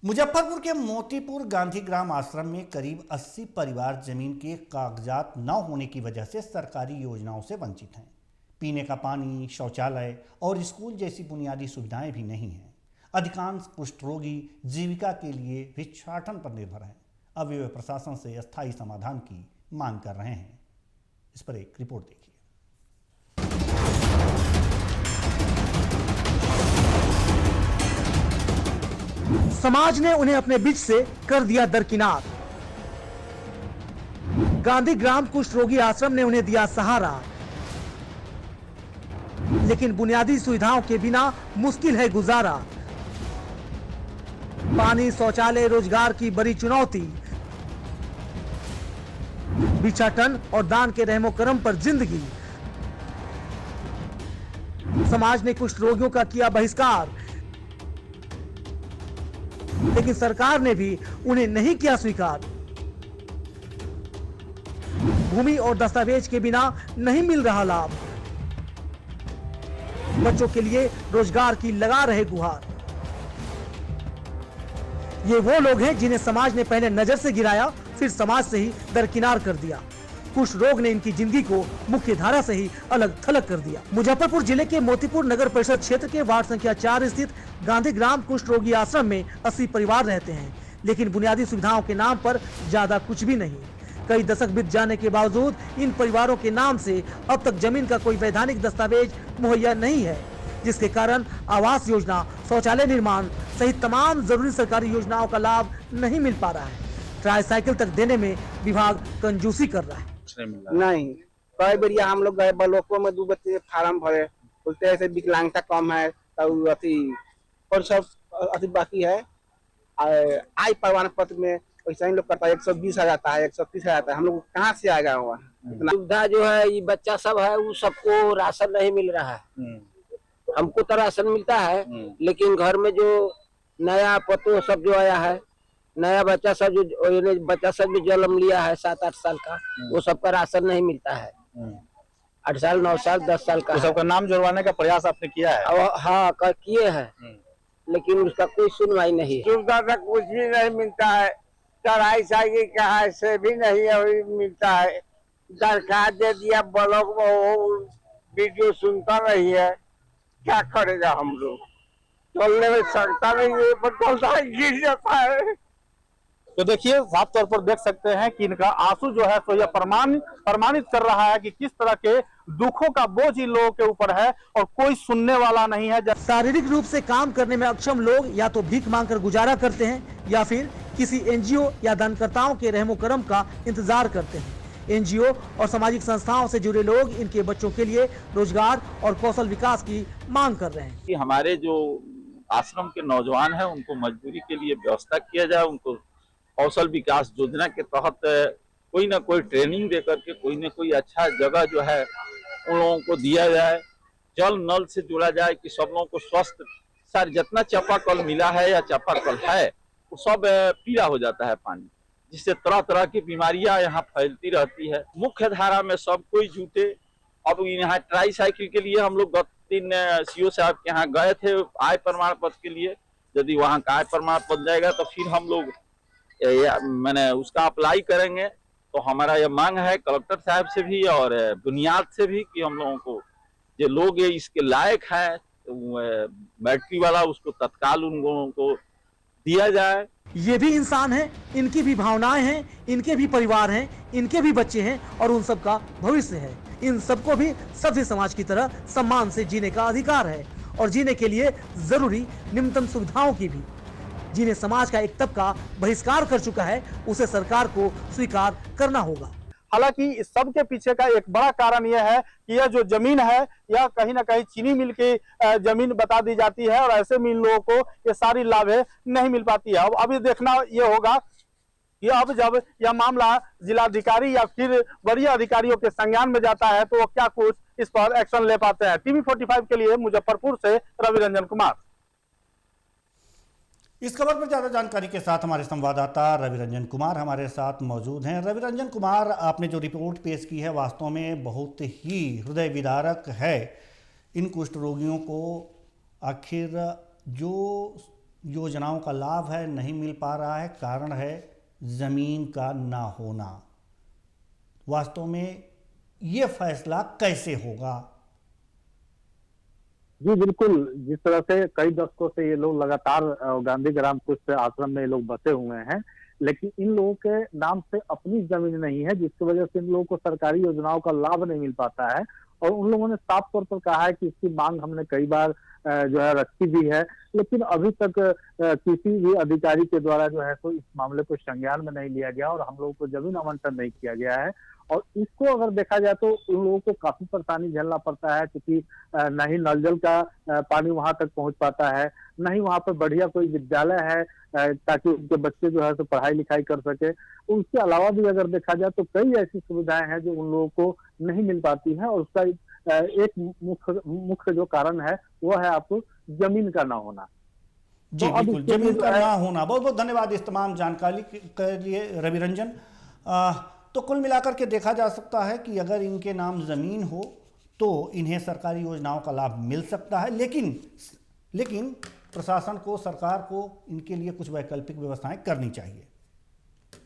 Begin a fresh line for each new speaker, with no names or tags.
मुजफ्फरपुर के मोतीपुर गांधी ग्राम आश्रम में करीब 80 परिवार जमीन के कागजात न होने की वजह से सरकारी योजनाओं से वंचित हैं। पीने का पानी, शौचालय और स्कूल जैसी बुनियादी सुविधाएं भी नहीं हैं। अधिकांश कुष्ठ रोगी जीविका के लिए भिक्षाटन पर निर्भर हैं। अब वे प्रशासन से अस्थायी समाधान की मांग कर रहे हैं। इस पर एक रिपोर्ट देखिए।
समाज ने उन्हें अपने बीच से कर दिया दरकिनार। गांधी ग्राम कुष्ठ रोगी आश्रम ने उन्हें दिया सहारा, लेकिन बुनियादी सुविधाओं के बिना मुश्किल है गुजारा। पानी, शौचालय, रोजगार की बड़ी चुनौती, भिक्षाटन और दान के रहमो करम पर जिंदगी। समाज ने कुष्ठ रोगियों का किया बहिष्कार, लेकिन सरकार ने भी उन्हें नहीं किया स्वीकार। भूमि और दस्तावेज के बिना नहीं मिल रहा लाभ। बच्चों के लिए रोजगार की लगा रहे गुहार। ये वो लोग हैं जिन्हें समाज ने पहले नजर से गिराया, फिर समाज से ही दरकिनार कर दिया। कुष्ठ रोग ने इनकी जिंदगी को मुख्य धारा से ही अलग थलग कर दिया। मुजफ्फरपुर जिले के मोतीपुर नगर परिषद क्षेत्र के वार्ड संख्या 4 स्थित गांधी ग्राम कुष्ठ रोगी आश्रम में 80 परिवार रहते हैं, लेकिन बुनियादी सुविधाओं के नाम पर ज्यादा कुछ भी नहीं। कई दशक बीत जाने के बावजूद इन परिवारों के नाम से अब तक जमीन का कोई वैधानिक दस्तावेज मुहैया नहीं है, जिसके कारण आवास योजना, शौचालय निर्माण सहित तमाम जरूरी सरकारी योजनाओं का लाभ नहीं मिल पा रहा है। ट्राईसाइकिल तक देने में विभाग कंजूसी कर रहा है।
नहीं, कई बार हम लोग गए ब्लॉकों में 2 बच्चे फार्म भरे, बोलते ऐसे विकलांगता कम है तो अति और सब अति बाकी है। आय प्रमाण पत्र में पैसा ही लोग करता है 120 आ जाता है, 130 आ जाता है। हम लोग कहाँ से आएगा हुआ
सुविधा जो है, ये बच्चा सब है वो सबको राशन नहीं मिल रहा है। हमको तो राशन मिलता है, लेकिन घर में जो नया पतो सब जो आया है, नया बच्चा सब जो जन्म लिया है 7-8 साल का, वो सबका राशन नहीं मिलता है। 8 साल, 9 साल, 10 साल का।
तो सबका नाम जुड़वाने का प्रयास आपने किया है?
हाँ, किए हैं, लेकिन उसका कोई सुनवाई नहीं।
सुविधा तक कुछ भी नहीं मिलता है। चढ़ाई साइकिल कहा से भी नहीं मिलता है। दरखास्त दे दिया ब्लॉक में, वो वीडियो सुनता नहीं है। क्या करेगा हम लोग? चलने में सकता नहीं है, पर गिर जाता है।
तो देखिए, साफ तौर पर देख सकते हैं कि इनका आंसू जो है तो यह प्रमाणित कर रहा है कि किस तरह के दुखों का बोझ इन लोगों के ऊपर है और कोई सुनने वाला नहीं है।
शारीरिक रूप से काम करने में अक्षम लोग या तो भीख मांगकर गुजारा करते हैं या फिर किसी एनजीओ या दानकर्ताओं के रहमो करम का इंतजार करते हैं। एनजीओ और सामाजिक संस्थाओं से जुड़े लोग इनके बच्चों के लिए रोजगार और कौशल विकास की मांग कर रहे हैं
कि हमारे जो आश्रम के नौजवान हैं उनको मजदूरी के लिए व्यवस्था किया जाए, उनको कौशल विकास योजना के तहत कोई ना कोई ट्रेनिंग दे करके कोई ना कोई अच्छा जगह जो है उन लोगों को दिया जाए। जल नल से जुड़ा जाए कि सब लोगों को स्वस्थ, सारे जितना चापाकल मिला है या चापाकल है वो सब पीला हो जाता है पानी, जिससे तरह तरह की बीमारियां यहाँ फैलती रहती है। मुख्य धारा में सब कोई जुटे। अब यहाँ ट्राईसाइकिल के लिए हम लोग 3 सीओ साहब के यहाँ गए थे आय प्रमाण पत्र के लिए। यदि वहाँ का आय प्रमाण पत्र जाएगा तो फिर हम लोग मैंने उसका अप्लाई करेंगे। तो हमारा यह मांग है कलेक्टर साहब से भी और बुनियाद से भी कि हम लोगों को जो लोग इसके लायक है तो बैटरी वाला उसको तत्काल उन लोगों को दिया जाए।
ये भी इंसान हैं, इनकी भी भावनाएं हैं, इनके भी परिवार हैं, इनके भी बच्चे हैं और उन सब का भविष्य है। इन सबको भी सभ्य समाज की तरह सम्मान से जीने का अधिकार है और जीने के लिए जरूरी निम्नतम सुविधाओं की भी, जिन्हें समाज का एक तबका बहिष्कार कर चुका है, उसे सरकार को स्वीकार करना होगा।
हालांकि इस सब के पीछे का एक बड़ा कारण यह है कि यह जो जमीन है यह कहीं ना कहीं चीनी मिल की जमीन बता दी जाती है और ऐसे में इन लोगों को ये सारी लाभें नहीं मिल पाती है। अब अभी देखना ये होगा कि अब जब यह मामला जिलाधिकारी या फिर वरीय अधिकारियों के संज्ञान में जाता है तो वो क्या कुछ इस पर एक्शन ले पाते हैं। टीवी 45 के लिए मुजफ्फरपुर से रवि रंजन कुमार।
इस खबर पर ज़्यादा जानकारी के साथ हमारे संवाददाता रवि रंजन कुमार हमारे साथ मौजूद हैं। रवि रंजन कुमार, आपने जो रिपोर्ट पेश की है वास्तव में बहुत ही हृदय विदारक है। इन कुष्ठ रोगियों को आखिर जो योजनाओं का लाभ है नहीं मिल पा रहा है, कारण है ज़मीन का ना होना। वास्तव में ये फैसला कैसे होगा?
जी बिल्कुल, जिस तरह से कई दशकों से ये लोग लगातार गांधी ग्राम कुष्ठ आश्रम में ये लोग बसे हुए हैं, लेकिन इन लोगों के नाम से अपनी जमीन नहीं है, जिसकी वजह से इन लोगों को सरकारी योजनाओं का लाभ नहीं मिल पाता है। और उन लोगों ने साफ तौर पर कहा है कि इसकी मांग हमने कई बार जो है रखी भी है, लेकिन अभी तक किसी भी अधिकारी के द्वारा जो है तो इस मामले को संज्ञान में नहीं लिया गया और हम लोगों को जमीन आवंटन नहीं किया गया है। और इसको अगर देखा जाए तो उन लोगों को काफी परेशानी झेलना पड़ता है, क्योंकि न ही नल जल का पानी वहां तक पहुंच पाता है, न ही वहां पर बढ़िया कोई विद्यालय है ताकि उनके बच्चे जो है तो पढ़ाई लिखाई कर सके। उसके अलावा भी अगर देखा जाए तो कई ऐसी सुविधाएं हैं जो उन लोगों को नहीं मिल पाती है, और उसका एक मुख्य जो कारण है वो है आपको जमीन का ना होना।
जी
तो अब
बिल्कुल,
इसके लिए
जमीन
जो
का
है-
ना होना। बहुत बहुत धन्यवाद इस तमाम जानकारी के लिए रवि रंजन। तो कुल मिलाकर के देखा जा सकता है कि अगर इनके नाम ज़मीन हो तो इन्हें सरकारी योजनाओं का लाभ मिल सकता है, लेकिन प्रशासन को, सरकार को इनके लिए कुछ वैकल्पिक व्यवस्थाएं करनी चाहिए।